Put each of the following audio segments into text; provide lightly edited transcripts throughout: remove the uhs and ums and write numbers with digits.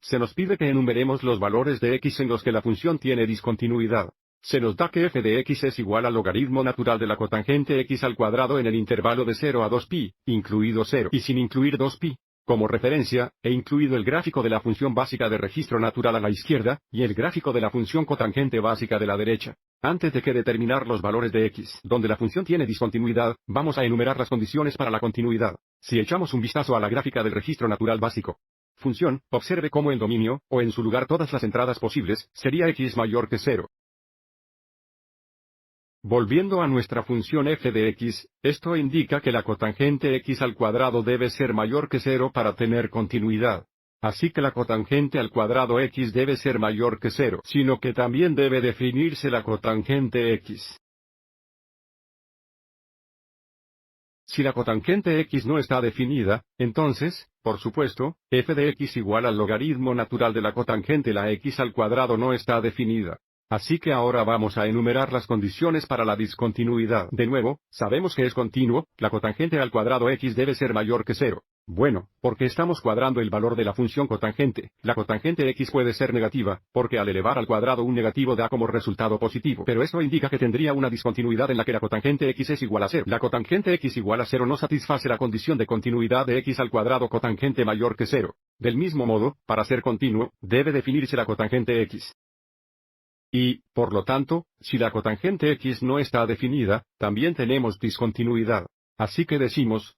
se nos pide que enumeremos los valores de x en los que la función tiene discontinuidad. Se nos da que f de x es igual al logaritmo natural de la cotangente x al cuadrado en el intervalo de 0 a 2pi, incluido 0 y sin incluir 2pi. Como referencia, he incluido el gráfico de la función básica de registro natural a la izquierda, y el gráfico de la función cotangente básica de la derecha. Antes de que determinar los valores de x, donde la función tiene discontinuidad, vamos a enumerar las condiciones para la continuidad. Si echamos un vistazo a la gráfica del registro natural básico, función, observe cómo el dominio, o en su lugar todas las entradas posibles, sería x mayor que 0. Volviendo a nuestra función f de x, esto indica que la cotangente x al cuadrado debe ser mayor que 0 para tener continuidad. Así que la cotangente al cuadrado x debe ser mayor que 0, sino que también debe definirse la cotangente x. Si la cotangente x no está definida, entonces, por supuesto, f de x igual al logaritmo natural de la cotangente la x al cuadrado no está definida. Así que ahora vamos a enumerar las condiciones para la discontinuidad. De nuevo, sabemos que es continuo, la cotangente al cuadrado x debe ser mayor que 0. Bueno, porque estamos cuadrando el valor de la función cotangente, la cotangente x puede ser negativa, porque al elevar al cuadrado un negativo da como resultado positivo. Pero esto indica que tendría una discontinuidad en la que la cotangente x es igual a 0. La cotangente x igual a 0 no satisface la condición de continuidad de x al cuadrado cotangente mayor que 0. Del mismo modo, para ser continuo, debe definirse la cotangente x. Y, por lo tanto, si la cotangente x no está definida, también tenemos discontinuidad. Así que decimos,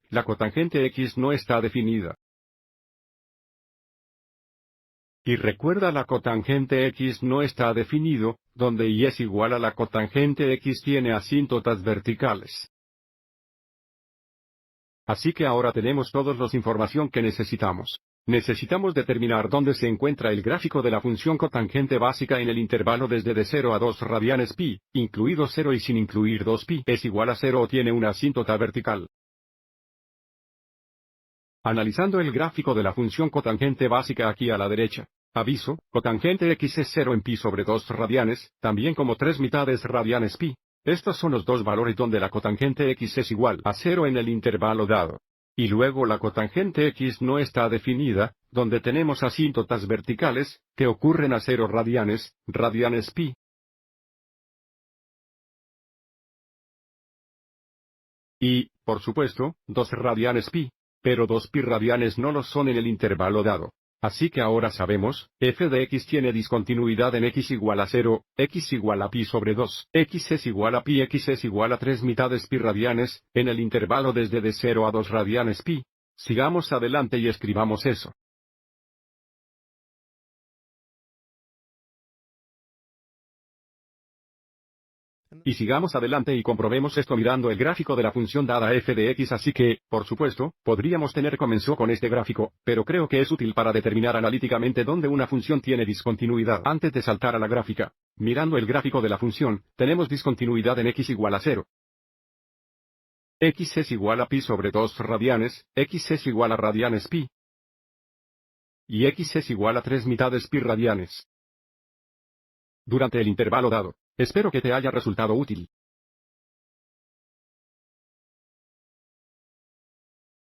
la cotangente x no está definida. Y recuerda la cotangente x no está definido, donde y es igual a la cotangente x tiene asíntotas verticales. Así que ahora tenemos todos los información que necesitamos. Necesitamos determinar dónde se encuentra el gráfico de la función cotangente básica en el intervalo desde de 0 a 2 radianes pi, incluido 0 y sin incluir 2pi, es igual a 0 o tiene una asíntota vertical. Analizando el gráfico de la función cotangente básica aquí a la derecha. Aviso, cotangente x es 0 en pi sobre 2 radianes, también como 3 mitades radianes pi. Estos son los dos valores donde la cotangente x es igual a 0 en el intervalo dado. Y luego la cotangente x no está definida, donde tenemos asíntotas verticales, que ocurren a 0 radianes pi. Y, por supuesto, 2 radianes pi. Pero 2pi radianes no lo son en el intervalo dado. Así que ahora sabemos, f de x tiene discontinuidad en x igual a 0, x igual a pi sobre 2, x es igual a pi, x es igual a 3 mitades pi radianes, en el intervalo desde de 0 a 2 radianes pi. Sigamos adelante y escribamos eso. Y sigamos adelante y comprobemos esto mirando el gráfico de la función dada f de x, así que, por supuesto, podríamos tener comenzó con este gráfico, pero creo que es útil para determinar analíticamente dónde una función tiene discontinuidad. Antes de saltar a la gráfica, mirando el gráfico de la función, tenemos discontinuidad en x igual a 0. X es igual a pi sobre 2 radianes, x es igual a radianes pi. Y x es igual a 3 mitades pi radianes. Durante el intervalo dado. Espero que te haya resultado útil.